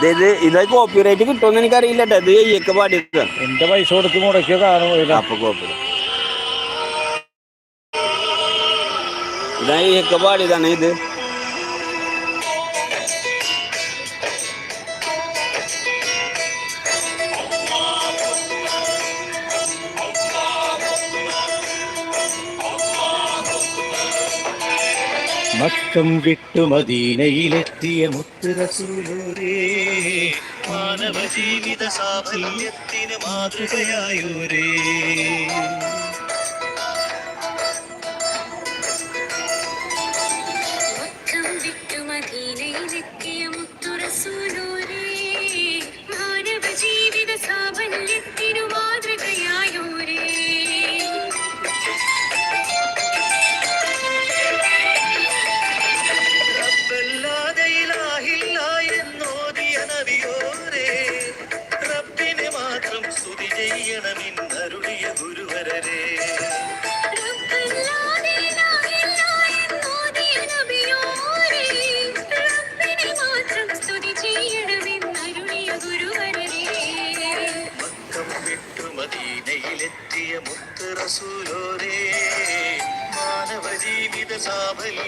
ഇത് കോപ്പിറൈറ്റ് കിട്ടുമെന്ന് എനിക്കറിയില്ല കേട്ടോ. ഇത് ഈയൊക്കെ പാടിയതാണ്. എന്റെ പൈസ കൊടുത്ത് മുടക്കിയതാണ്. അപ്പൊ കോപ്പിറൈറ്റ് ഇതാ ഈയൊക്കെ പാടിയതാണ് ഇത്. മക്കം വിട്ടു മദീനയിലെത്തിയ മുത്ത് റസൂലേ, മാനവ ജീവിത സാഫല്യത്തിന് മാതൃകയായോരേ. മക്കം വിട്ടു മദീനയിലെത്തിയ മുത്ത് റസൂലേ, മാനവ ജീവിത സാഫല്യത്തിന് മാതൃകയായോരേ. ിയ ഗുരുവരരെ മക്കം വിട്ടു മദീനയിലെത്തിയ മുത്ത് റസൂലോരേ, മാനവ ജീവിത സാഫല്യം